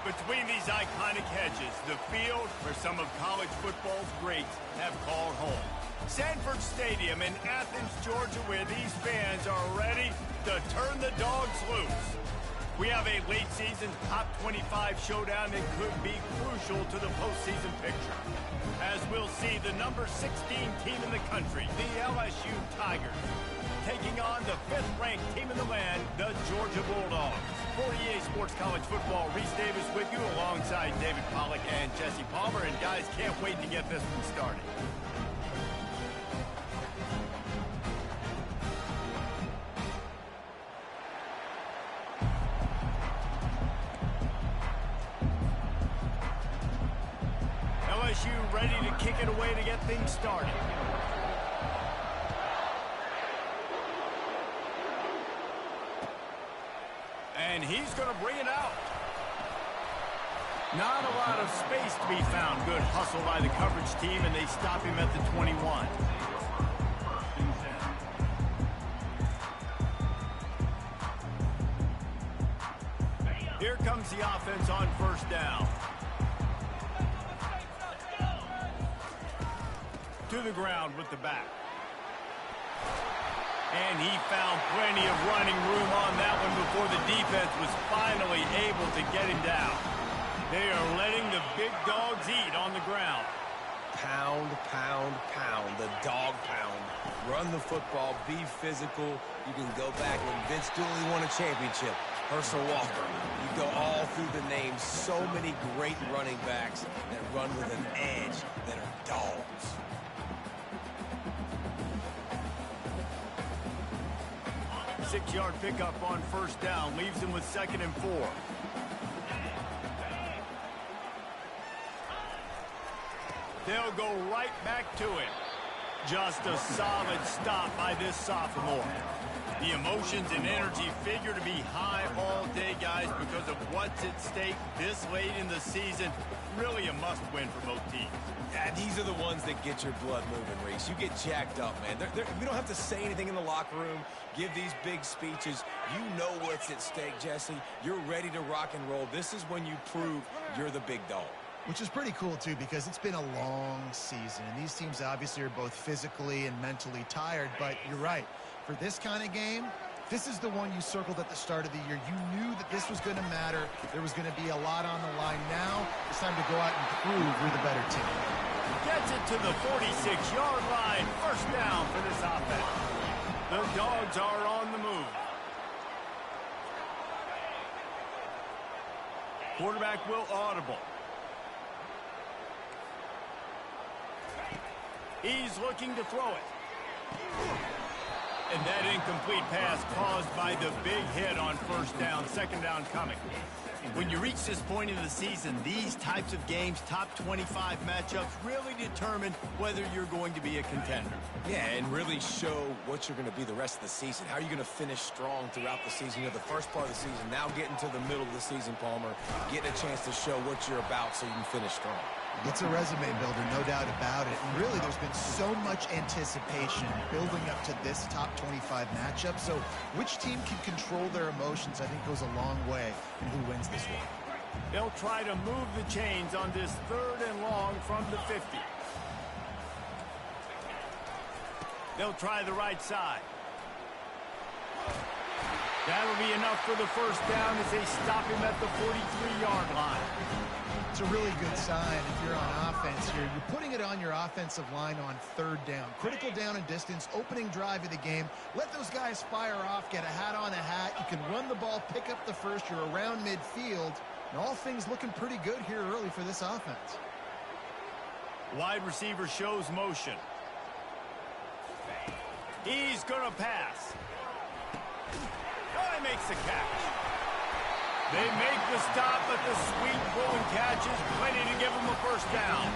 Between these iconic hedges, the field where some of college football's greats have called home. Sanford Stadium in Athens, Georgia, where these fans are ready to turn the dogs loose. We have a late season top 25 showdown that could be crucial to the postseason picture. As we'll see the number 16 team in the country, the LSU Tigers, taking on the 5th-ranked team in the land, the Georgia Bulldogs. For EA Sports College Football, Reese Davis with you alongside David Pollack and Jesse Palmer. And guys, can't wait to get this one started. LSU ready to kick it away to get things started. And he's going to bring it out. Not a lot of space to be found. Good hustle by the coverage team, and they stop him at the 21. Here comes the offense on first down. To the ground with the back. And he found plenty of running room on that one before the defense was finally able to get him down. They are letting the big dogs eat on the ground. Pound, pound, pound. The dog pound. Run the football. Be physical. You can go back when Vince Dooley won a championship. Herschel Walker. You go all through the names. So many great running backs that run with an edge that are dogs. Six-yard pickup on first down leaves him with 2nd and 4. They'll go right back to him. Just a solid stop by this sophomore. The emotions and energy figure to be high all day, guys, because of what's at stake this late in the season. Really a must-win for both teams. Yeah, these are the ones that get your blood moving, Reese. You get jacked up, man. We don't have to say anything in the locker room, give these big speeches. You know what's at stake, Jesse. You're ready to rock and roll. This is when you prove you're the big dog. Which is pretty cool, too, because it's been a long season. And these teams obviously are both physically and mentally tired. But you're right. For this kind of game, this is the one you circled at the start of the year. You knew that this was going to matter. There was going to be a lot on the line. Now it's time to go out and prove you're the better team. Gets it to the 46-yard line. First down for this offense. The Dogs are on the move. Quarterback will audible. He's looking to throw it. And that incomplete pass caused by the big hit on first down. 2nd down coming. When you reach this point in the season, these types of games, top 25 matchups, really determine whether you're going to be a contender. Yeah, and really show what you're going to be the rest of the season. How are you going to finish strong throughout the season? You know, the first part of the season, now getting to the middle of the season, Palmer, getting a chance to show what you're about so you can finish strong. It's a resume builder, no doubt about it. And really, there's been so much anticipation building up to this top 25 matchup. So which team can control their emotions, I think, goes a long way in who wins this one. They'll try to move the chains on this 3rd and long from the 50. They'll try the right side. That'll be enough for the first down as they stop him at the 43-yard line. It's a really good sign if you're on offense here. You're putting it on your offensive line on 3rd down. Critical down and distance, opening drive of the game. Let those guys fire off, get a hat on a hat. You can run the ball, pick up the first. You're around midfield. And all things looking pretty good here early for this offense. Wide receiver shows motion. He's going to pass. Oh, he makes the catch. They make the stop, but the sweet blowing catch is plenty to give him a first down.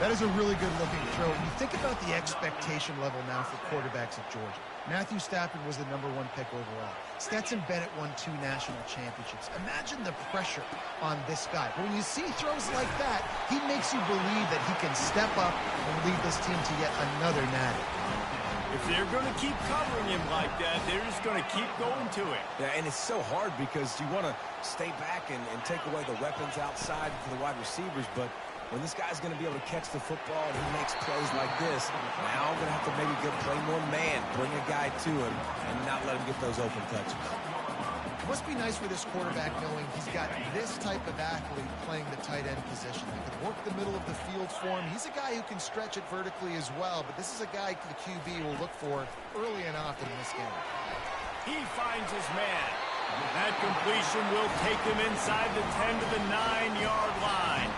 That is a really good-looking throw. And you think about the expectation level now for quarterbacks at Georgia. Matthew Stafford was the #1 pick overall. Stetson Bennett won 2 national championships. Imagine the pressure on this guy. But when you see throws like that, he makes you believe that he can step up and lead this team to yet another natty. If they're going to keep covering him like that, they're just going to keep going to it. Yeah, and it's so hard because you want to stay back and take away the weapons outside for the wide receivers, but when this guy's going to be able to catch the football and he makes plays like this, now I'm going to have to maybe play more man, bring a guy to him, and not let him get those open touches. It must be nice for this quarterback knowing he's got this type of athlete playing the tight end position. He can work the middle of the field for him. He's a guy who can stretch it vertically as well, but this is a guy the QB will look for early and often in this game. He finds his man. That completion will take him inside the 10 to the 9-yard line.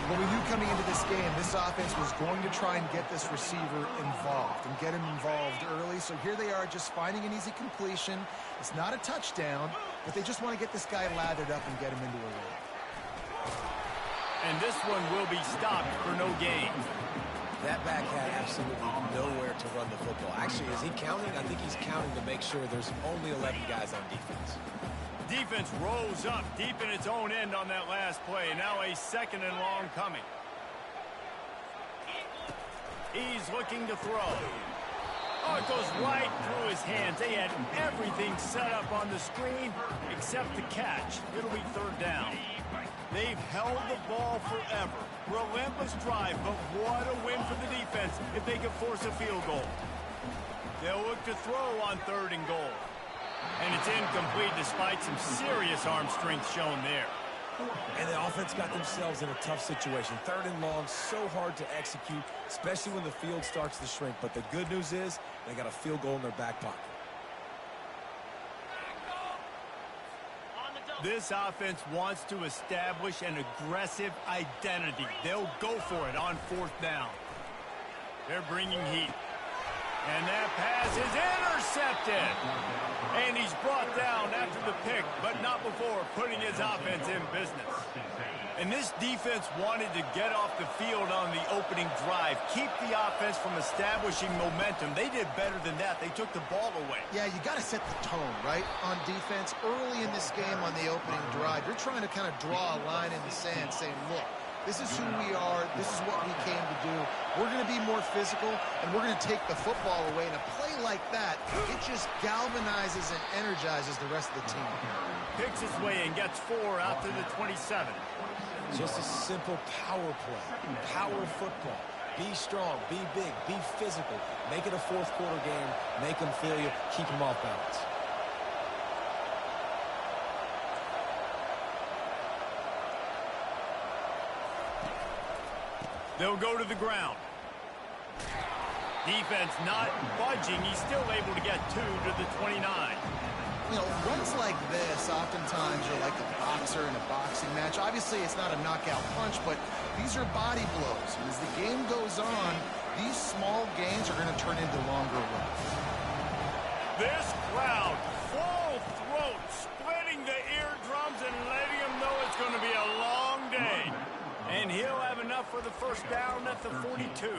What we knew coming into this game, this offense was going to try and get this receiver involved and get him involved early. So here they are just finding an easy completion. It's not a touchdown, but they just want to get this guy lathered up and get him into a run. And this one will be stopped for no gain. That back had absolutely nowhere to run the football. Actually, is he counting? I think he's counting to make sure there's only 11 guys on defense. Defense rolls up deep in its own end on that last play. Now a 2nd and long coming. He's looking to throw. Oh, it goes right through his hands. They had everything set up on the screen except the catch. It'll be 3rd down. They've held the ball forever. Relentless drive, but what a win for the defense if they can force a field goal. They'll look to throw on 3rd and goal. And it's incomplete despite some serious arm strength shown there. And the offense got themselves in a tough situation. 3rd and long, so hard to execute, especially when the field starts to shrink. But the good news is they got a field goal in their back pocket. This offense wants to establish an aggressive identity. They'll go for it on 4th down. They're bringing heat. And that pass is intercepted. And he's brought down after the pick, but not before putting his offense in business. And this defense wanted to get off the field on the opening drive, keep the offense from establishing momentum. They did better than that. They took the ball away. Yeah, you got to set the tone, right, on defense. Early in this game on the opening drive, you're trying to kind of draw a line in the sand saying, look, this is who we are. This is what we came to do. We're going to be more physical, and we're going to take the football away. And a play like that, it just galvanizes and energizes the rest of the team. Picks his way and gets 4 out to the 27. Just a simple power play, power football. Be strong, be big, be physical. Make it a 4th quarter game. Make them feel you. Keep them off balance. They'll go to the ground. Defense not budging. He's still able to get 2 to the 29. You know, runs like this oftentimes are like a boxer in a boxing match. Obviously, it's not a knockout punch, but these are body blows. And as the game goes on, these small gains are going to turn into longer runs. This crowd, full throat, splitting the eardrums and letting them know it's going to be a long day. And he'll have enough for the 1st down at the 42.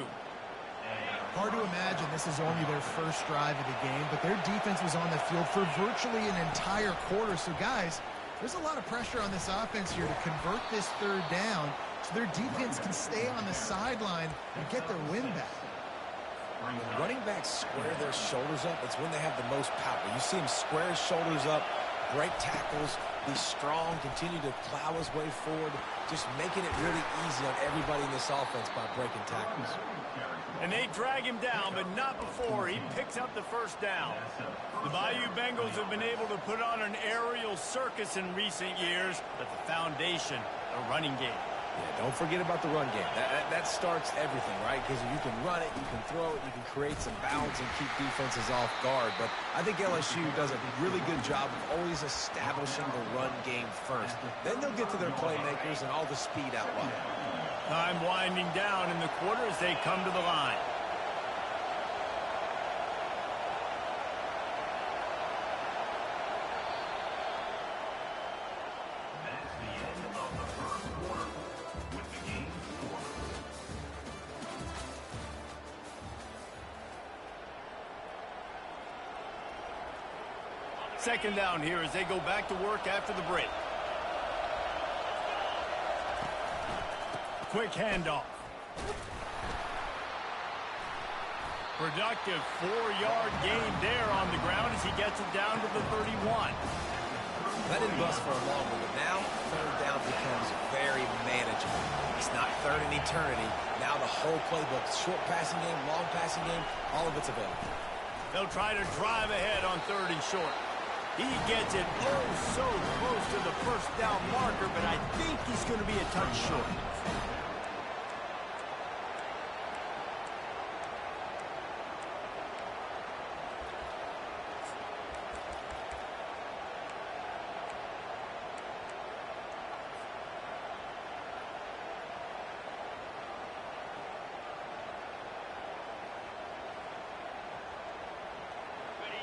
Hard to imagine this is only their first drive of the game, but their defense was on the field for virtually an entire quarter. So, guys, there's a lot of pressure on this offense here to convert this 3rd down so their defense can stay on the sideline and get their win back. When running backs square their shoulders up, it's when they have the most power. You see him square his shoulders up, break tackles, be strong, continue to plow his way forward, just making it really easy on everybody in this offense by breaking tackles. And they drag him down, but not before he picks up the 1st down. The Bayou Bengals have been able to put on an aerial circus in recent years, but the foundation, a running game. Yeah, don't forget about the run game. That starts everything, right? Because if you can run it, you can throw it, you can create some balance and keep defenses off guard. But I think LSU does a really good job of always establishing the run game first. Then they'll get to their playmakers and all the speed out wide. Time winding down in the quarter as they come to the line. Second down here as they go back to work after the break. Quick handoff. Productive 4-yard gain there on the ground as he gets it down to the 31. That didn't bust for a long one, but now third down becomes very manageable. It's not third in eternity. Now the whole playbook, short passing game, long passing game, all of it's available. They'll try to drive ahead on 3rd and short. He gets it oh so close to the first down marker, but I think he's going to be a touch short.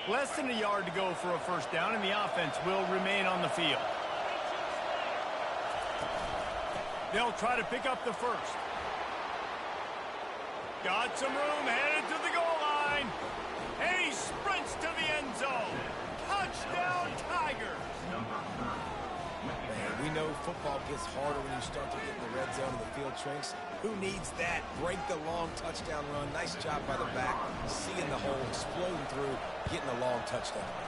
Less than a yard to go for a first down, and the offense will remain on the field. They'll try to pick up the first. Got some room, headed to the goal line. And he sprints to the end zone. Touchdown, Tigers. Man, we know football gets harder when you start to get in the red zone and the field shrinks. Who needs that? Break the long touchdown run. Nice job by the back. Seeing the hole, exploding through, getting a long touchdown run.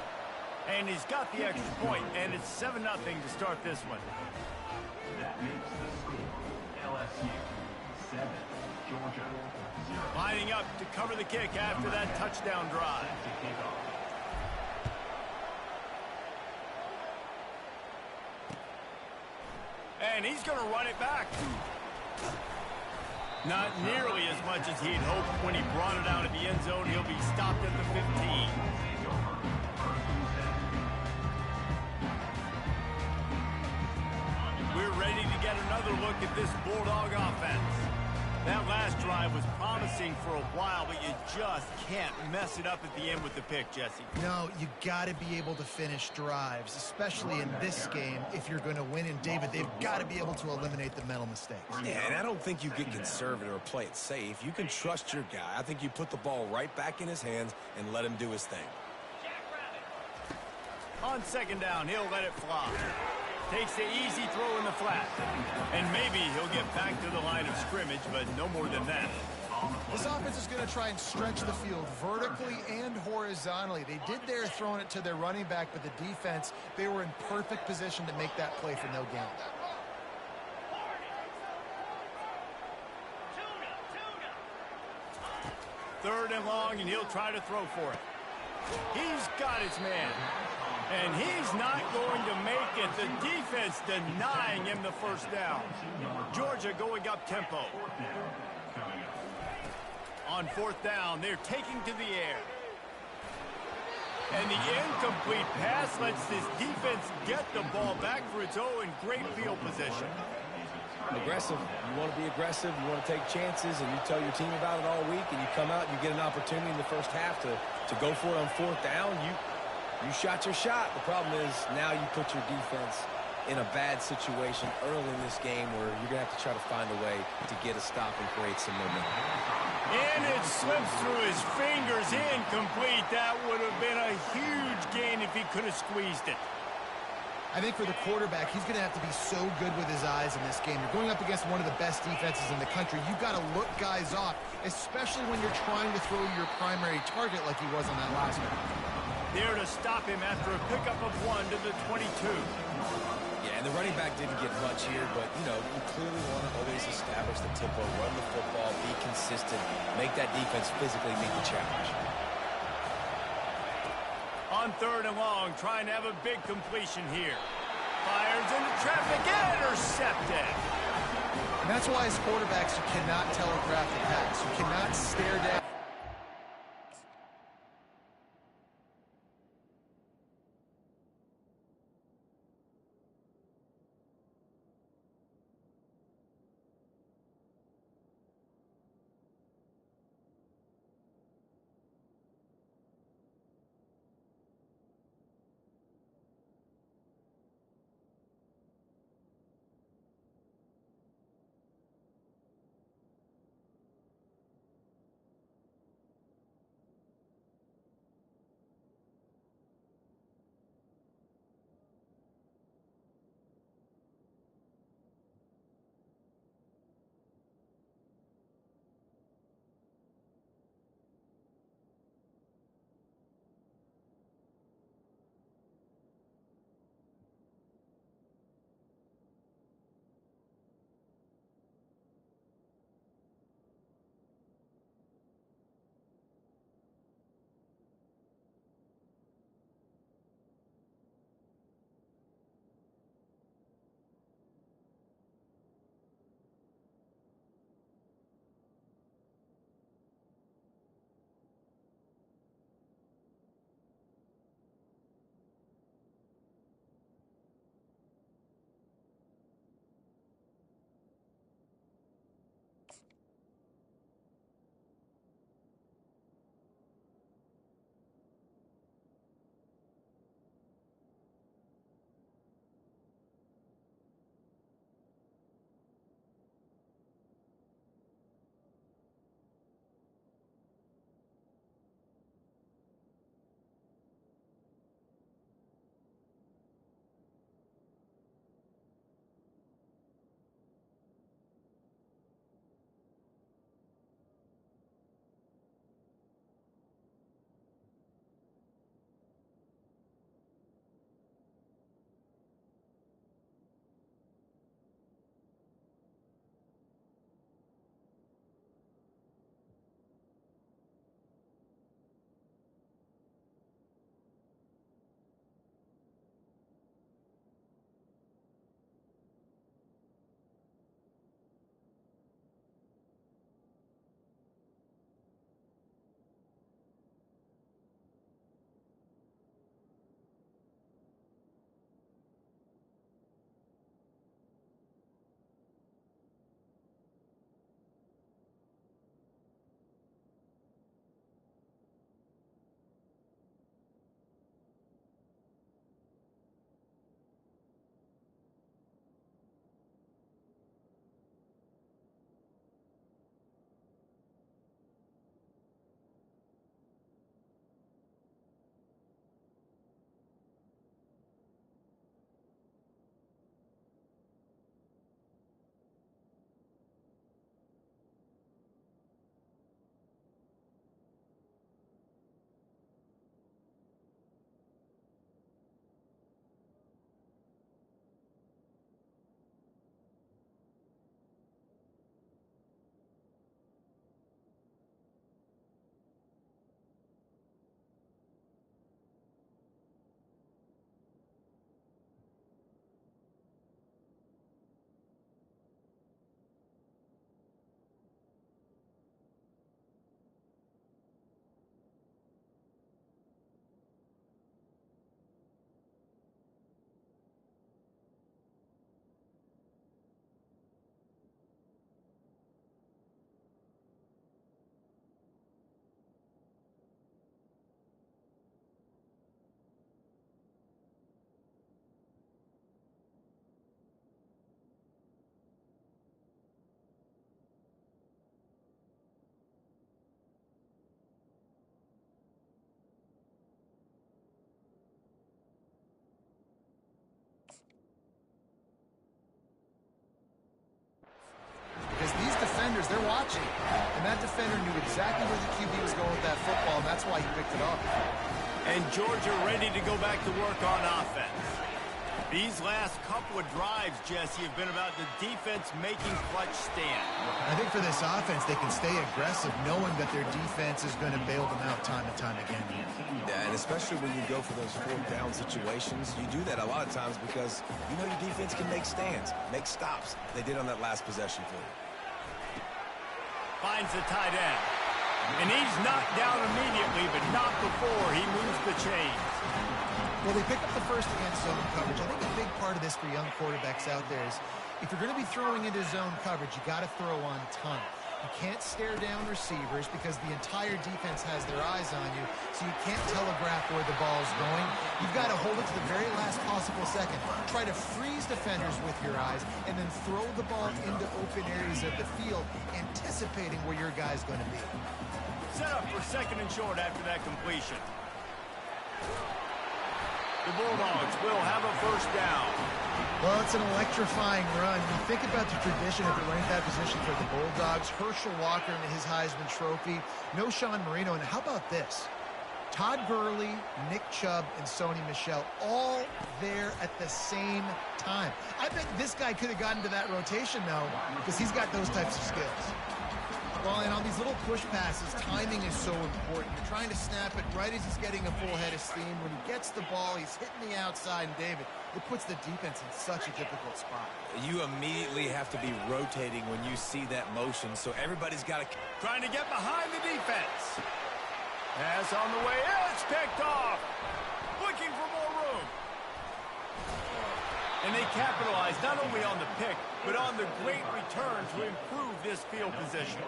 And he's got the extra point, and it's 7-0 to start this one. That makes the score LSU 7, Georgia 0. Lining up to cover the kick after that touchdown drive. And he's going to run it back. Not nearly as much as he'd hoped when he brought it out of the end zone. He'll be stopped at the 15. We're ready to get another look at this Bulldog offense. That last drive was promising for a while, but you just can't mess it up at the end with the pick, Jesse. No, you got to be able to finish drives, especially in this game. If you're going to win, and David, they've got to be able to eliminate the mental mistakes. Yeah, and I don't think you get conservative or play it safe. You can trust your guy. I think you put the ball right back in his hands and let him do his thing. On 2nd down, he'll let it fly. Takes the easy throw in the flat. And maybe he'll get back to the line of scrimmage, but no more than that. This offense is going to try and stretch the field vertically and horizontally. They did there throwing it to their running back, but the defense, they were in perfect position to make that play for no gain. Third and long, and he'll try to throw for it. He's got his man. And he's not going to make it. The defense denying him the first down. Georgia going up tempo. On 4th down, they're taking to the air. And the incomplete pass lets this defense get the ball back for its own great field position. Aggressive. You want to be aggressive. You want to take chances, and you tell your team about it all week, and you come out and you get an opportunity in the first half to go for it on 4th down. You shot your shot. The problem is now you put your defense in a bad situation early in this game where you're going to have to try to find a way to get a stop and create some momentum. And it slips through his fingers, incomplete. That would have been a huge gain if he could have squeezed it. I think for the quarterback, he's going to have to be so good with his eyes in this game. You're going up against one of the best defenses in the country. You've got to look guys off, especially when you're trying to throw your primary target like he was on that last one. There to stop him after a pickup of 1 to the 22. Yeah, and the running back didn't get much here, but, you know, you clearly want to always establish the tempo, run the football, be consistent, make that defense physically meet the challenge. On 3rd and long, trying to have a big completion here. Fires into traffic, intercepted. And that's why as quarterbacks, you cannot telegraph the pass. You cannot stare down. receivers, they're watching. And that defender knew exactly where the QB was going with that football, and that's why he picked it off. And Georgia ready to go back to work on offense. These last couple of drives, Jesse, have been about the defense making clutch stand. I think for this offense, they can stay aggressive knowing that their defense is going to bail them out time and time again. Yeah, and especially when you go for those fourth down situations, you do that a lot of times because you know your defense can make stands, make stops. They did on that last possession for you. Finds the tight end. And he's knocked down immediately, but not before he moves the chains. Well, they pick up the first against zone coverage. I think a big part of this for young quarterbacks out there is if you're going to be throwing into zone coverage, you got to throw on time. You can't stare down receivers because the entire defense has their eyes on you, so you can't telegraph where the ball's going. You've got to hold it to the very last possible second. Try to freeze defenders with your eyes and then throw the ball into open areas of the field, anticipating where your guy's going to be. Set up for second and short after that completion. The Bulldogs will have a first down. Well, it's an electrifying run. When you think about the tradition of the running back position for the Bulldogs, Herschel Walker and his Heisman Trophy, no Sean Marino, and how about this? Todd Gurley, Nick Chubb, and Sony Michel all there at the same time. I bet this guy could have gotten to that rotation, though, because he's got those types of skills. Well, and on these little push passes, timing is so important. You're trying to snap it right as he's getting a full head of steam. When he gets the ball, he's hitting the outside, and David, it puts the defense in such a difficult spot. You immediately have to be rotating when you see that motion, so everybody's got to... Trying to get behind the defense. Pass on the way. It's picked off. Looking for more room. And they capitalize not only on the pick, but on the great return to improve this field position.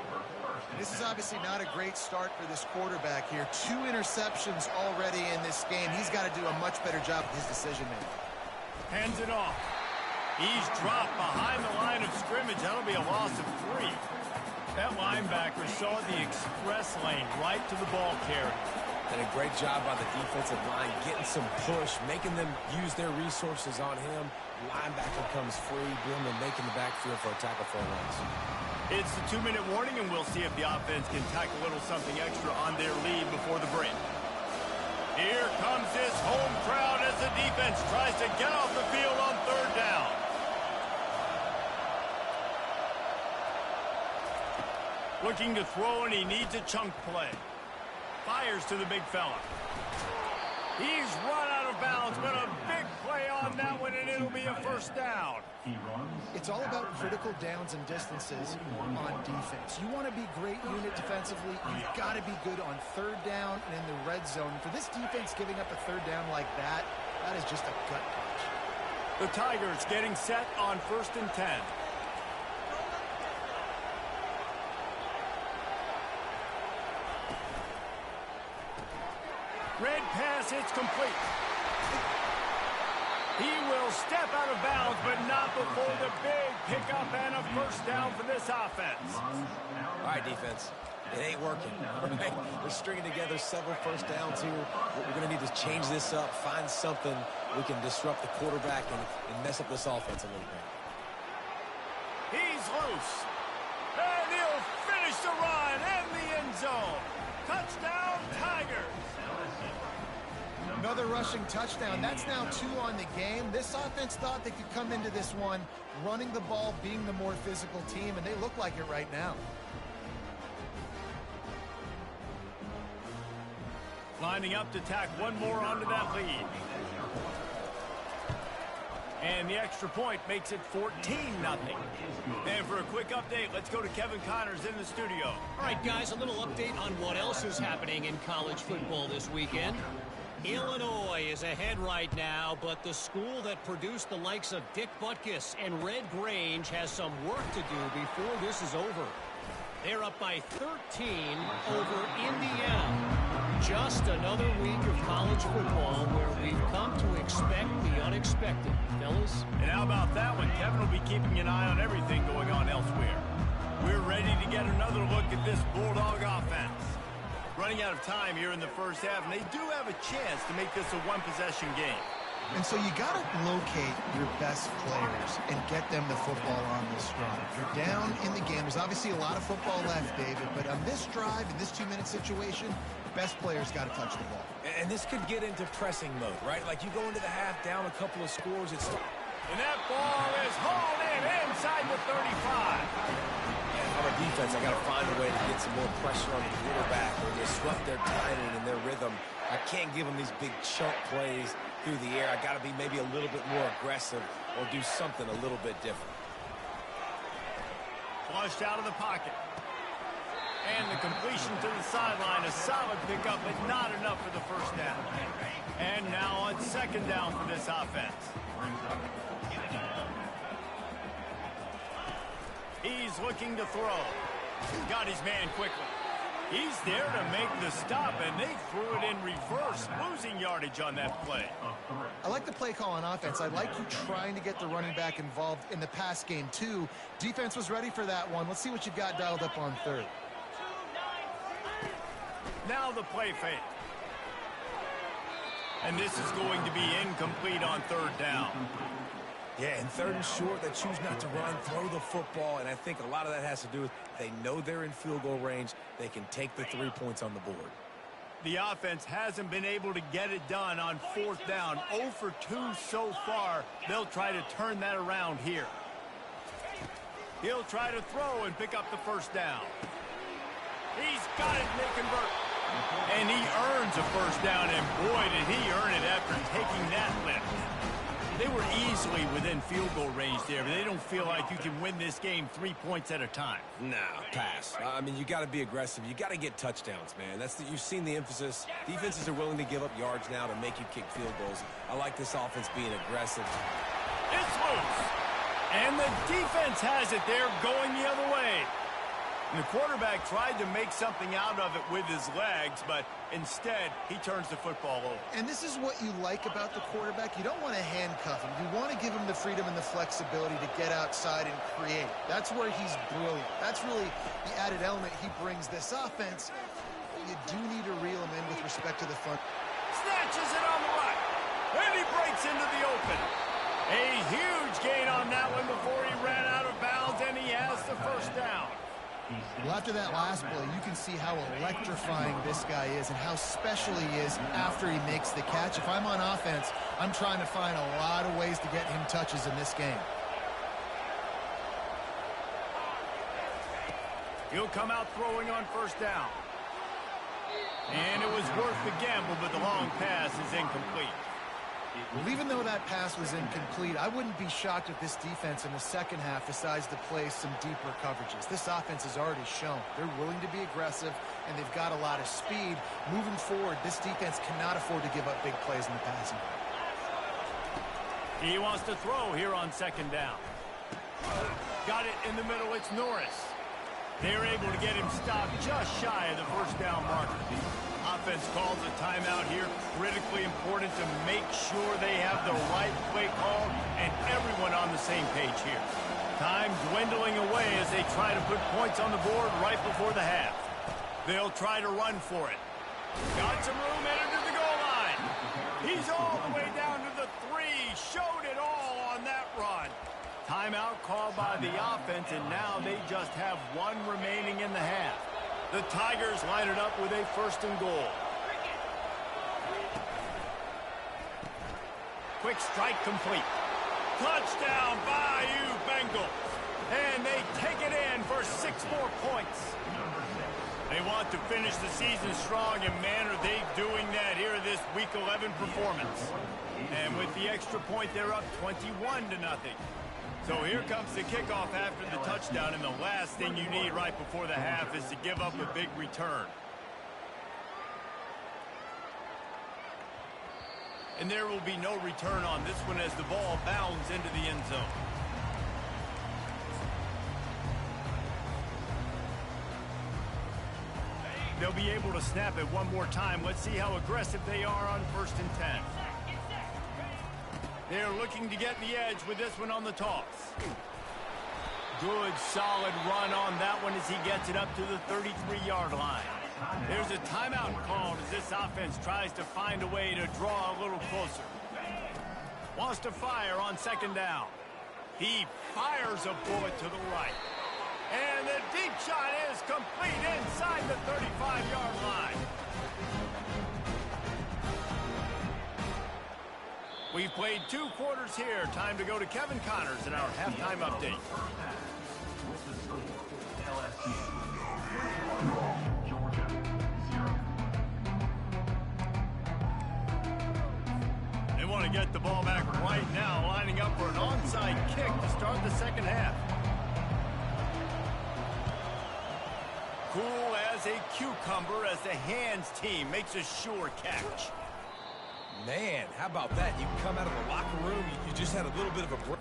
This is obviously not a great start for this quarterback here. 2 interceptions already in this game. He's got to do a much better job with his decision-making. Hands it off. He's dropped behind the line of scrimmage. That'll be a loss of 3. That linebacker saw the express lane right to the ball carrier. And a great job by the defensive line, getting some push, making them use their resources on him. Linebacker comes free, boom, and making the backfield for a tackle for a loss. It's the 2-minute warning, and we'll see if the offense can tack a little something extra on their lead before the break. Here comes this home crowd as the defense tries to get off the field on third down. Looking to throw, and he needs a chunk play. Fires to the big fella. He's run out of bounds, but a big play on that one, and it'll be a first down. It's all about critical downs and distances on defense. You want to be great unit defensively. You've got to be good on third down and in the red zone. For this defense giving up a third down like that, that is just a gut punch. The Tigers getting set on 1st and 10. Red pass, it's complete. He will step out of bounds, but not before the big pickup and a first down for this offense. All right, defense. It ain't working. Right? We're stringing together several first downs here. We're going to need to change this up, find something we can disrupt the quarterback and mess up this offense a little bit. He's loose. And he'll finish the run in the end zone. Touchdown, Tigers. Another rushing touchdown. That's now 2 on the game. This offense thought they could come into this one running the ball, being the more physical team, and they look like it right now. Lining up to tack one more onto that lead. And the extra point makes it 14-0. And for a quick update, let's go to Kevin Connors in the studio. All right, guys, a little update on what else is happening in college football this weekend. Illinois is ahead right now, but the school that produced the likes of Dick Butkus and Red Grange has some work to do before this is over. They're up by 13 over Indiana. Just another week of college football where we've come to expect the unexpected. Fellas? And how about that one? Kevin will be keeping an eye on everything going on elsewhere. We're ready to get another look at this Bulldog offense. Running out of time here in the first half, and they do have a chance to make this a one-possession game. And so you got to locate your best players and get them the football on this drive. You're down in the game. There's obviously a lot of football left, David, but on this drive, in this 2-minute situation, best players got to touch the ball. And this could get into pressing mode, right? Like you go into the half down a couple of scores. And that ball is hauled in inside the 35. On our defense, I got to find a way to get some more pressure on the quarterback or disrupt their timing and their rhythm. I can't give them these big chunk plays through the air. I got to be maybe a little bit more aggressive or do something a little bit different. Flushed out of the pocket. And the completion to the sideline, a solid pickup, but not enough for the first down. And now on second down for this offense. He's looking to throw. Got his man quickly. He's there to make the stop, and they threw it in reverse, losing yardage on that play. I like the play call on offense. I like you trying to get the running back involved in the pass game, too. Defense was ready for that one. Let's see what you've got dialed up on third. Now the play fake. And this is going to be incomplete on third down. Yeah, and third and short, they choose not to run, throw the football, and I think a lot of that has to do with they know they're in field goal range. They can take the 3 points on the board. The offense hasn't been able to get it done on fourth down. 0 for 2 so far. They'll try to turn that around here. He'll try to throw and pick up the first down. He's got it, and they convert. And he earns a first down, and boy, did he earn it after taking that lift. They were easily within field goal range there, but they don't feel like you can win this game 3 points at a time. No, pass. I mean, you got to be aggressive. You got to get touchdowns, man. You've seen the emphasis. Defenses are willing to give up yards now to make you kick field goals. I like this offense being aggressive. It's loose. And the defense has it there going the other way. And the quarterback tried to make something out of it with his legs, but instead, he turns the football over. And this is what you like about the quarterback. You don't want to handcuff him. You want to give him the freedom and the flexibility to get outside and create. That's where he's brilliant. That's really the added element he brings this offense. You do need to reel him in with respect to the front. Snatches it on the right. And he breaks into the open. A huge gain on that one before he ran out of bounds, and he has the first down. Well, after that last play, you can see how electrifying this guy is and how special he is after he makes the catch. If I'm on offense, I'm trying to find a lot of ways to get him touches in this game. He'll come out throwing on first down. And it was worth the gamble, but the long pass is incomplete. Well, even though that pass was incomplete, I wouldn't be shocked if this defense in the second half decides to play some deeper coverages. This offense has already shown they're willing to be aggressive, and they've got a lot of speed. Moving forward, this defense cannot afford to give up big plays in the passing game. He wants to throw here on second down. Got it in the middle. It's Norris. They're able to get him stopped just shy of the first down marker. Offense calls a timeout here. Critically important to make sure they have the right play call and everyone on the same page here. Time dwindling away as they try to put points on the board right before the half. They'll try to run for it. Got some room headed to the goal line. He's all the way down to the 3. Showed it all on that run. Timeout called by the offense, and now they just have one remaining in the half. The Tigers line it up with a first and goal. Quick strike complete. Touchdown, Bayou Bengals. And they take it in for 6 more points. They want to finish the season strong, and man, are they doing that here this Week 11 performance. And with the extra point, they're up 21-0. So here comes the kickoff after the touchdown, and the last thing you need right before the half is to give up a big return. And there will be no return on this one as the ball bounds into the end zone. They'll be able to snap it one more time. Let's see how aggressive they are on 1st and 10. They're looking to get the edge with this one on the toss. Good, solid run on that one as he gets it up to the 33-yard line. There's a timeout called as this offense tries to find a way to draw a little closer. Wants to fire on second down. He fires a bullet to the right. And the deep shot is complete inside the 35-yard line. We've played 2 quarters here. Time to go to Kevin Connors in our halftime update. With the score, LSU 0, Georgia 0. They want to get the ball back right now, lining up for an onside kick to start the second half. Cool as a cucumber as the hands team makes a sure catch. Man, how about that? You come out of the locker room, you just had a little bit of a break.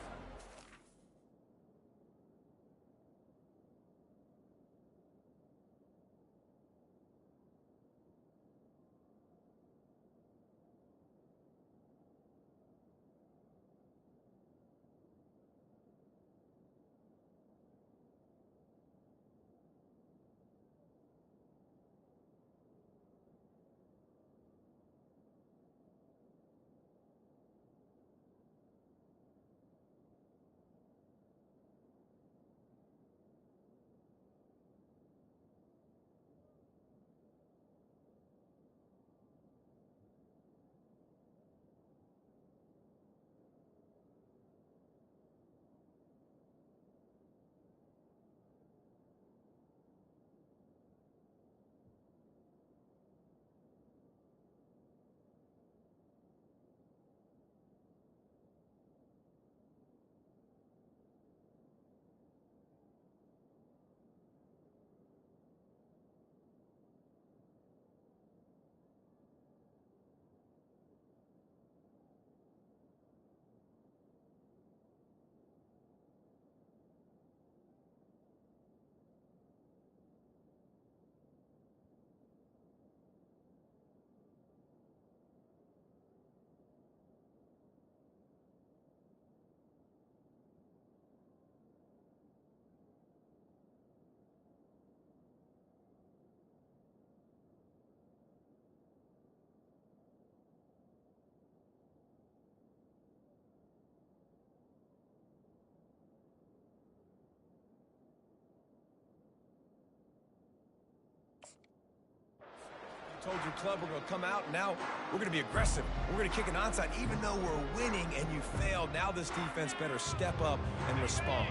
Told your club we're going to come out, and now we're going to be aggressive. We're going to kick an onside even though we're winning and you failed. Now this defense better step up and respond.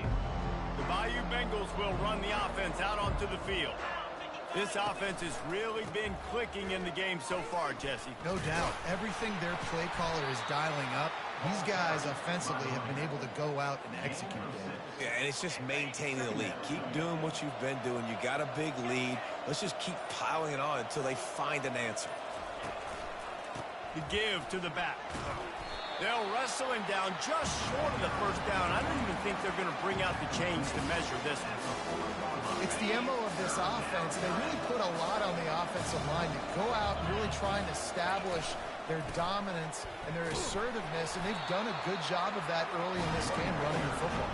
The Bayou Bengals will run the offense out onto the field. This offense has really been clicking in the game so far, Jesse. No doubt. Everything their play caller is dialing up, these guys offensively have been able to go out and execute, David. Yeah, and it's just maintaining the lead. Keep doing what you've been doing. You got a big lead. Let's just keep piling it on until they find an answer. The give to the back. They'll wrestle him down just short of the first down. I don't even think they're going to bring out the chains to measure this one. It's the MO of this offense. They really put a lot on the offensive line to go out and really try and establish their dominance and their assertiveness, and they've done a good job of that early in this game running the football.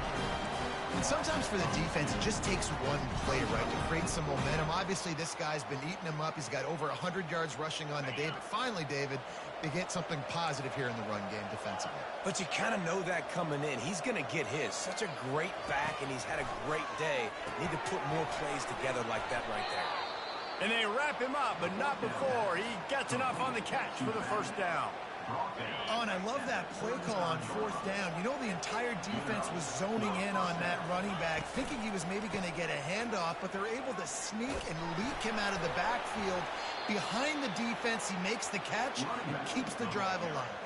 And sometimes for the defense, it just takes one play, right, to create some momentum. Obviously, this guy's been eating them up. He's got over 100 yards rushing on the day. But finally, David, they get something positive here in the run game defensively. But you kind of know that coming in. He's going to get his. Such a great back, and he's had a great day. Need to put more plays together like that right there. And they wrap him up, but not before he gets enough on the catch for the first down. Oh, and I love that play call on fourth down. You know, the entire defense was zoning in on that running back, thinking he was maybe going to get a handoff, but they're able to sneak and leak him out of the backfield. Behind the defense, he makes the catch and keeps the drive alive.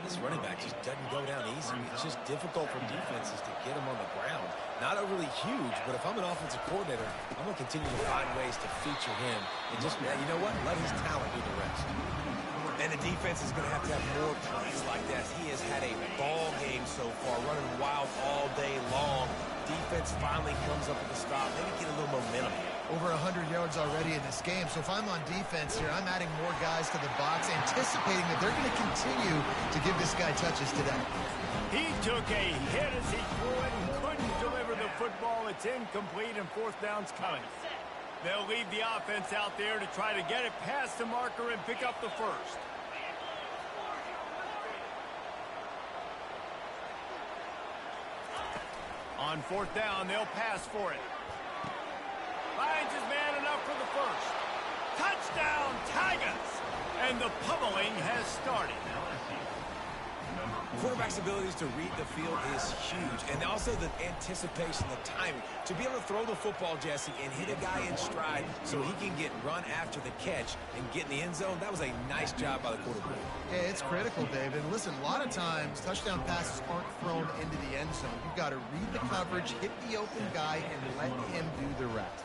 This running back just doesn't go down easy. It's just difficult for defenses to get him on the ground. Not overly huge, but if I'm an offensive coordinator, I'm going to continue to find ways to feature him. And just, you know what? Let his talent do the rest. And the defense is going to have more plays like that. He has had a ball game so far, running wild all day long. Defense finally comes up with a stop. Maybe get a little momentum. Over 100 yards already in this game. So if I'm on defense here, I'm adding more guys to the box, anticipating that they're going to continue to give this guy touches today. He took a hit as he threw it and couldn't deliver the football. It's incomplete and fourth down's coming. They'll leave the offense out there to try to get it past the marker and pick up the first. On fourth down, they'll pass for it. Finds his man enough for the first. Touchdown, Tigers! And the pummeling has started. Quarterback's abilities to read the field is huge, and also the anticipation, the timing. To be able to throw the football, Jesse, and hit a guy in stride so he can get run after the catch and get in the end zone, that was a nice job by the quarterback. Yeah, it's critical, David. And listen, a lot of times, touchdown passes aren't thrown into the end zone. You've got to read the coverage, hit the open guy, and let him do the rest.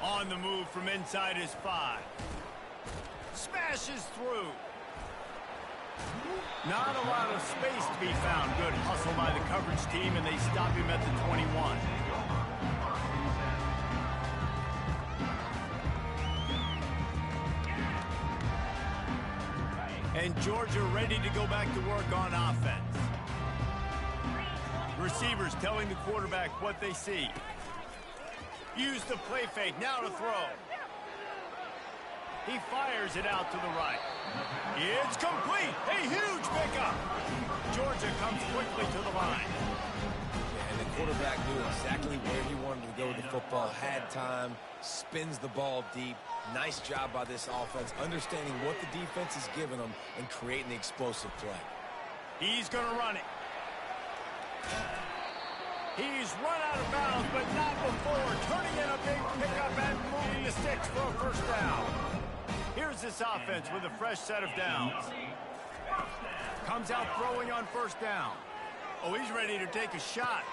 On the move from inside his 5. Smashes through. Not a lot of space to be found. Good hustle by the coverage team, and they stop him at the 21. And Georgia ready to go back to work on offense. Receivers telling the quarterback what they see. Use the play fake, now to throw. He fires it out to the right. It's complete, a huge pickup. Georgia comes quickly to the line. Yeah, and the quarterback knew exactly where he wanted to go with the football, had time, spins the ball deep. Nice job by this offense, understanding what the defense is giving them and creating the explosive play. He's going to run it. He's run out of bounds, but not before. Turning in a big pickup and moving the sticks for a first down. Here's this offense with a fresh set of downs. Comes out throwing on first down. Oh, he's ready to take a shot.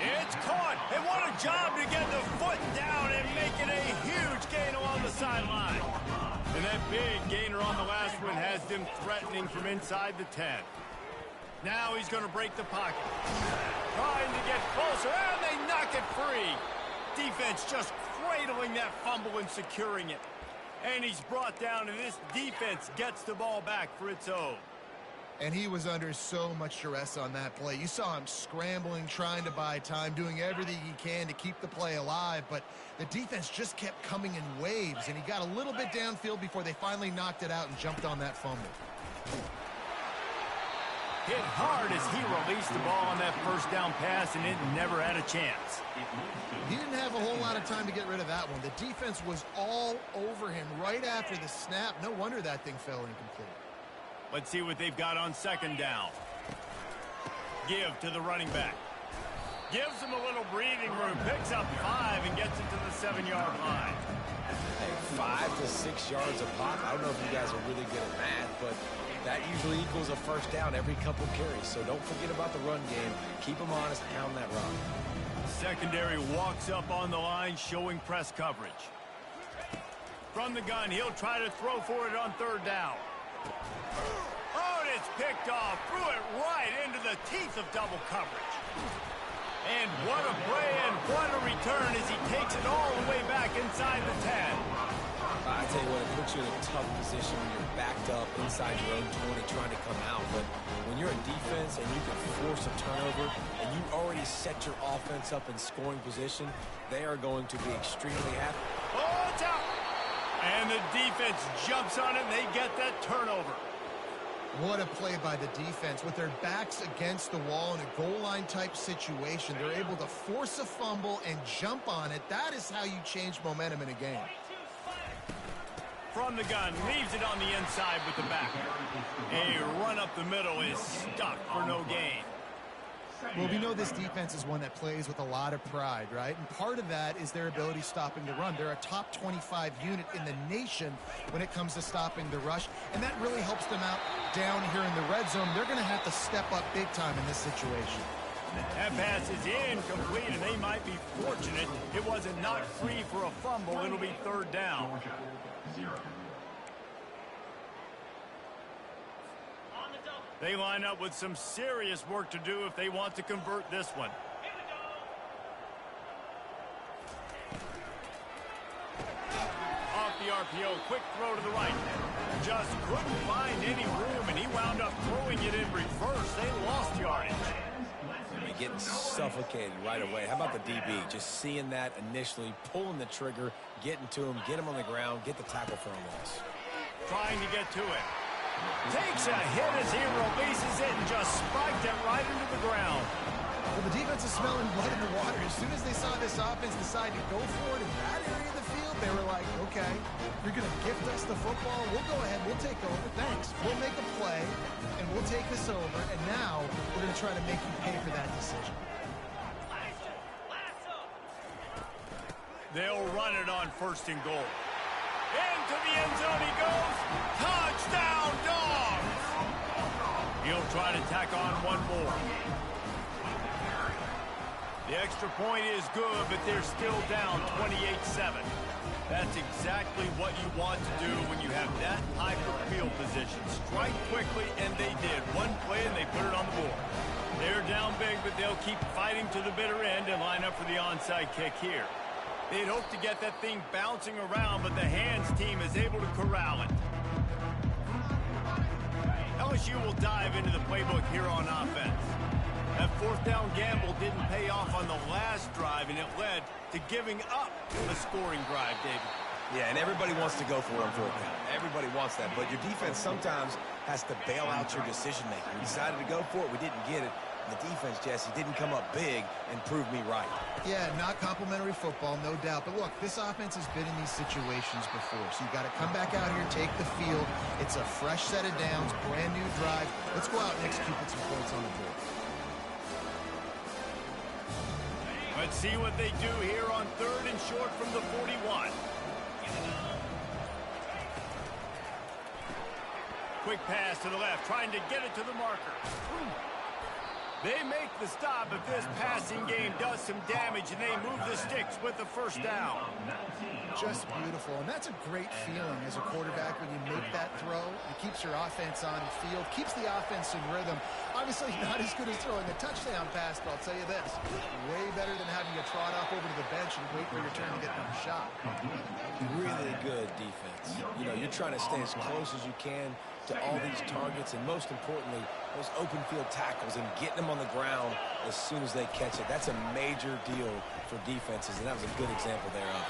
It's caught. And what a job to get the foot down and make it a huge gain along the sideline. And that big gainer on the last one has them threatening from inside the 10. Now he's going to break the pocket. Trying to get closer, and they knock it free. Defense just cradling that fumble and securing it. And he's brought down, and this defense gets the ball back for its own. And he was under so much duress on that play. You saw him scrambling, trying to buy time, doing everything he can to keep the play alive. But the defense just kept coming in waves, and he got a little bit downfield before they finally knocked it out and jumped on that fumble. Hit hard as he released the ball on that first down pass, and it never had a chance. He didn't have a whole lot of time to get rid of that one. The defense was all over him right after the snap. No wonder that thing fell incomplete. Let's see what they've got on second down. Give to the running back. Gives him a little breathing room. Picks up 5 and gets it to the 7-yard line. Hey, 5 to 6 yards a pop. I don't know if you guys are really good at math, but that usually equals a first down every couple carries. So don't forget about the run game. Keep them honest, pound that rock. Secondary walks up on the line, showing press coverage. From the gun, he'll try to throw for it on third down. Oh, and it's picked off. Threw it right into the teeth of double coverage. And what a play and what a return as he takes it all the way back inside the 10. I tell you what, it puts you in a tough position when you're backed up inside your own 20 trying to come out. But when you're in defense and you can force a turnover and you already set your offense up in scoring position, they are going to be extremely happy. Oh, it's out. And the defense jumps on it and they get that turnover. What a play by the defense. With their backs against the wall in a goal line type situation, they're able to force a fumble and jump on it. That is how you change momentum in a game. From the gun, leaves it on the inside with the back. A run up the middle is stuck for no gain. Well, we know this defense is one that plays with a lot of pride, right? And part of that is their ability stopping the run. They're a top 25 unit in the nation when it comes to stopping the rush, and that really helps them out down here in the red zone. They're going to have to step up big time in this situation. That pass is incomplete, and they might be fortunate it wasn't knocked free for a fumble. It'll be third down. They line up with some serious work to do if they want to convert this one. Off the RPO, quick throw to the right. Just couldn't find any room, and he wound up throwing it in reverse. They lost yardage. You're getting suffocated right away. How about the DB? Just seeing that initially, pulling the trigger, getting to him, get him on the ground, get the tackle for a loss. trying to get to it. Takes a hit as he releases it and just spiked it right into the ground. Well, the defense is smelling blood in the water. As soon as they saw this offense decide to go for it in that area of the field, they were like, okay, you're going to gift us the football. We'll go ahead. We'll take over. Thanks. We'll make a play, and we'll take this over. And now we're going to try to make you pay for that decision. They'll run it on 1st and goal. Into the end zone he goes. Touchdown, Dogs! He'll try to tack on one more. The extra point is good, but they're still down 28-7. That's exactly what you want to do when you have that type of field position. Strike quickly, and they did. One play, and they put it on the board. They're down big, but they'll keep fighting to the bitter end and line up for the onside kick here. They'd hope to get that thing bouncing around, but the hands team is able to corral it. LSU will dive into the playbook here on offense. That 4th down gamble didn't pay off on the last drive, and it led to giving up a scoring drive, David. Yeah, and everybody wants to go for it on 4th down. Everybody wants that, but your defense sometimes has to bail out your decision-making. We decided to go for it. We didn't get it. The defense, Jesse, didn't come up big and prove me right. Yeah, not complimentary football, no doubt. But look, this offense has been in these situations before. So you got to come back out here, take the field. It's a fresh set of downs, brand new drive. Let's go out and execute with some points on the board. Let's see what they do here on 3rd and short from the 41. Quick pass to the left, trying to get it to the marker. They make the stop if this passing game does some damage, and they move the sticks with the 1st down. Just beautiful, and that's a great feeling as a quarterback when you make that throw. It keeps your offense on the field, keeps the offense in rhythm. Obviously not as good as throwing a touchdown pass, but I'll tell you this, way better than having you trot off over to the bench and wait for your turn to get another shot. Really good defense. You know, you're trying to stay as close as you can to all these targets, and most importantly, those open field tackles and getting them on the ground as soon as they catch it. That's a major deal for defenses, and that was a good example there of it.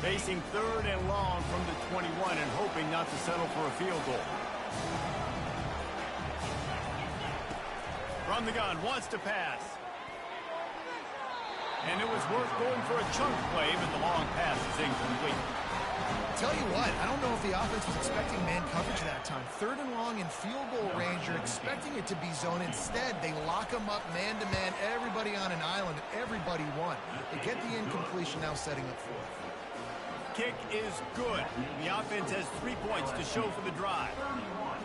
Facing 3rd and long from the 21 and hoping not to settle for a field goal. From the gun, wants to pass. And it was worth going for a chunk play, but the long pass is incomplete. Tell you what, I don't know if the offense was expecting man coverage that time. 3rd and long in field goal range, you're expecting it to be zone. Instead, they lock them up man-to-man, everybody on an island, everybody won. They get the incompletion, now setting up 4th. Kick is good. The offense has 3 points to show for the drive.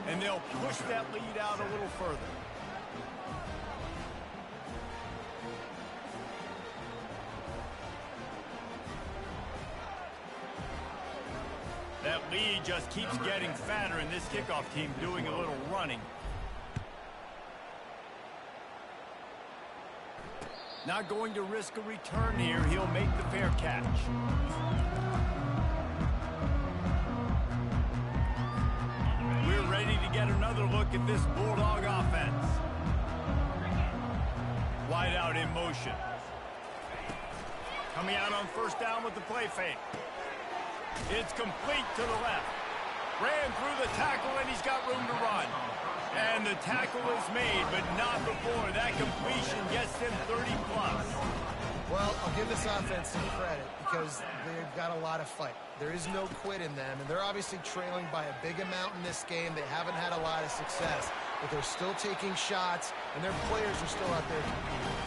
And they'll push that lead out a little further. That lead just keeps getting fatter, and this kickoff team doing a little running. Not going to risk a return here. He'll make the fair catch. We're ready to get another look at this Bulldog offense. Wide out in motion. Coming out on 1st down with the play fake. It's complete to the left. Ran through the tackle, and he's got room to run. And the tackle is made, but not before that completion gets them 30-plus. Well, I'll give this offense some credit because they've got a lot of fight. There is no quit in them, and they're obviously trailing by a big amount in this game. They haven't had a lot of success, but they're still taking shots, and their players are still out there competing.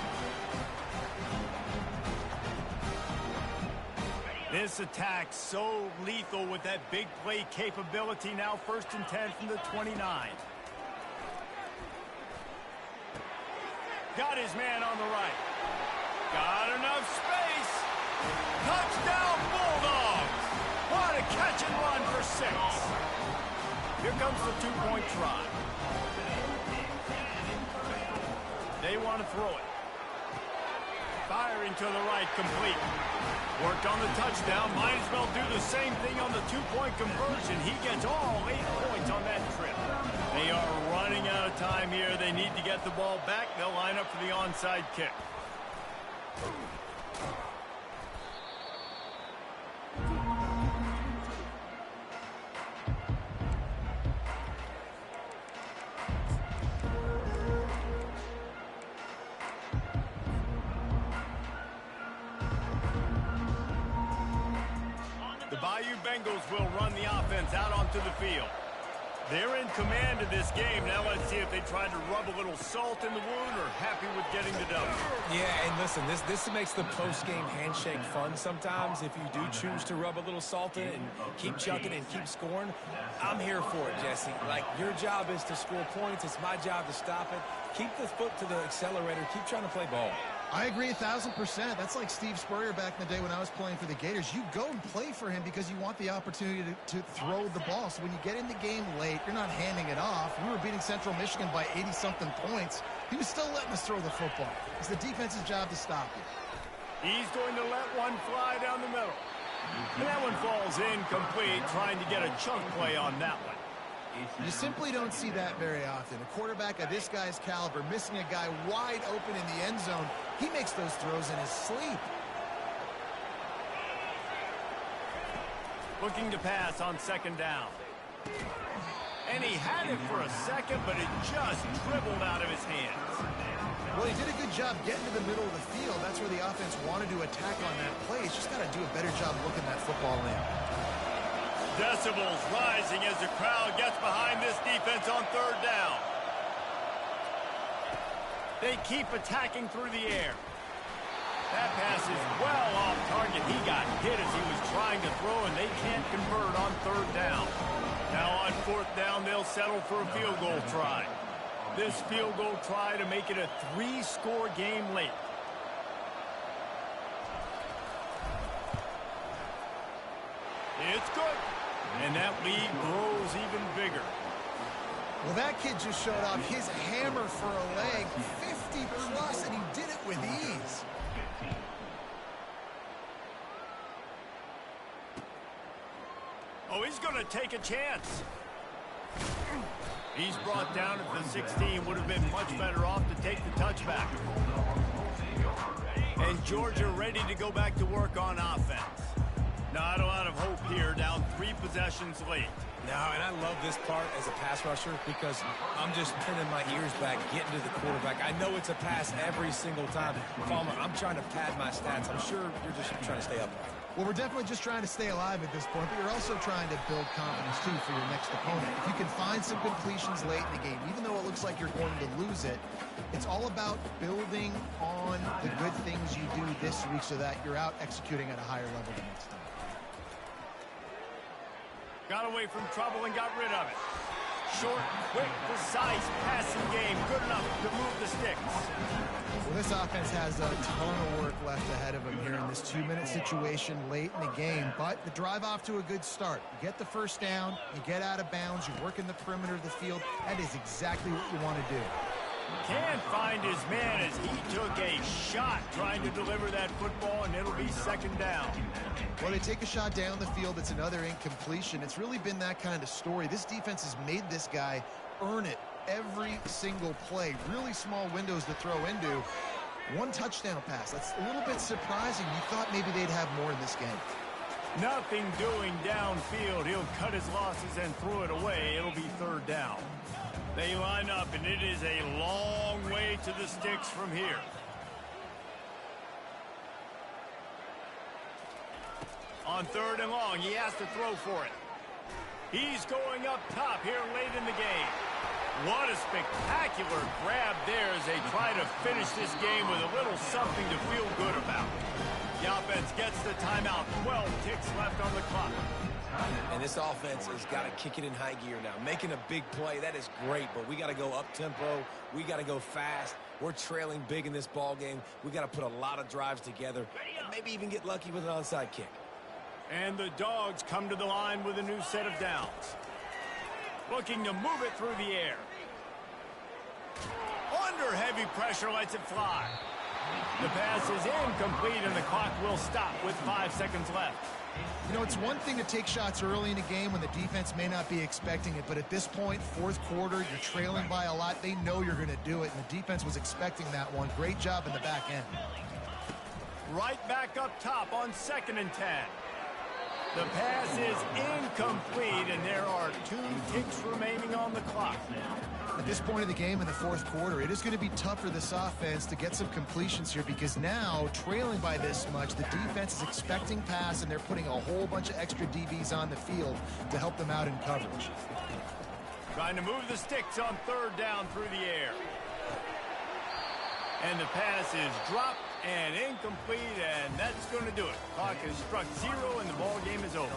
This attack so lethal with that big play capability. Now 1st and 10 from the 29. Got his man on the right. Got enough space. Touchdown Bulldogs. What a catch and run for 6. Here comes the 2-point try. They want to throw it. Firing to the right, complete. Worked on the touchdown. Might as well do the same thing on the two-point conversion. He gets all 8 points on that trip. They are running out of time here. They need to get the ball back. They'll line up for the onside kick. The Bayou Bengals will run the offense out onto the field. They're in command of this game. Now let's see if they try to rub a little salt in the wound or happy with getting the W. Yeah, and listen, this makes the post-game handshake fun sometimes. If you do choose to rub a little salt in it and keep chucking and keep scoring, I'm here for it, Jesse. Like, your job is to score points. It's my job to stop it. Keep the foot to the accelerator. Keep trying to play ball. I agree 1,000%. That's like Steve Spurrier back in the day when I was playing for the Gators. You go and play for him because you want the opportunity to throw the ball. So when you get in the game late, you're not handing it off. We were beating Central Michigan by 80-something points. He was still letting us throw the football. It's the defense's job to stop it. He's going to let one fly down the middle. And that one falls incomplete, trying to get a chunk play on that one. You simply don't see that very often. A quarterback of this guy's caliber missing a guy wide open in the end zone. He makes those throws in his sleep. Looking to pass on second down. And he had it for a second, but it just dribbled out of his hands. Well, he did a good job getting to the middle of the field. That's where the offense wanted to attack on that play. He's just got to do a better job looking that football in. Decibels rising as the crowd gets behind this defense on third down. They keep attacking through the air. That pass is well off target. He got hit as he was trying to throw, and they can't convert on third down. Now on fourth down, they'll settle for a field goal try. This field goal try to make it a 3-score game late. It's good. And that lead grows even bigger. Well, that kid just showed off his hammer for a leg, 50-plus, and he did it with ease. Oh, he's going to take a chance. He's brought down at the 16. Would have been much better off to take the touchback. And Georgia ready to go back to work on offense. Not a lot of hope here, down 3 possessions late. No, and I love this part as a pass rusher because I'm just pinning my ears back, getting to the quarterback. I know it's a pass every single time. Palmer, I'm trying to pad my stats. I'm sure you're just trying to stay upright. Well, we're definitely just trying to stay alive at this point, but you're also trying to build confidence, too, for your next opponent. If you can find some completions late in the game, even though it looks like you're going to lose it, it's all about building on the good things you do this week so that you're out executing at a higher level the next time. Got away from trouble and got rid of it. Short, quick, precise passing game. Good enough to move the sticks. Well, this offense has a ton of work left ahead of them here in this 2-minute situation late in the game. But the drive off to a good start. You get the first down, you get out of bounds, you work in the perimeter of the field. That is exactly what you want to do. Can't find his man as he took a shot trying to deliver that football, and it'll be second down. Well, they take a shot down the field. It's another incompletion. It's really been that kind of story. This defense has made this guy earn it every single play. Really small windows to throw into. 1 touchdown pass. That's a little bit surprising. You thought maybe they'd have more in this game. Nothing doing downfield. He'll cut his losses and throw it away. It'll be third down. They line up, and it is a long way to the sticks from here. On third and long, he has to throw for it. He's going up top here late in the game. What a spectacular grab there as they try to finish this game with a little something to feel good about. The offense gets the timeout. 12 ticks left on the clock. And this offense has got to kick it in high gear now. Making a big play, that is great, but we got to go up-tempo. We got to go fast. We're trailing big in this ball game. We got to put a lot of drives together and maybe even get lucky with an onside kick. And the Dogs come to the line with a new set of downs. Looking to move it through the air. Under heavy pressure, lets it fly. The pass is incomplete, and the clock will stop with 5 seconds left. You know, it's one thing to take shots early in a game when the defense may not be expecting it, but at this point, fourth quarter, you're trailing by a lot. They know you're going to do it, and the defense was expecting that one. Great job in the back end. Right back up top on 2nd and 10. The pass is incomplete, and there are 2 ticks remaining on the clock. At this point of the game in the fourth quarter, it is going to be tough for this offense to get some completions here because now, trailing by this much, the defense is expecting pass, and they're putting a whole bunch of extra DBs on the field to help them out in coverage. Trying to move the sticks on 3rd down through the air. And the pass is dropped and incomplete, and that's going to do it. Clock has struck 0, and the ball game is over.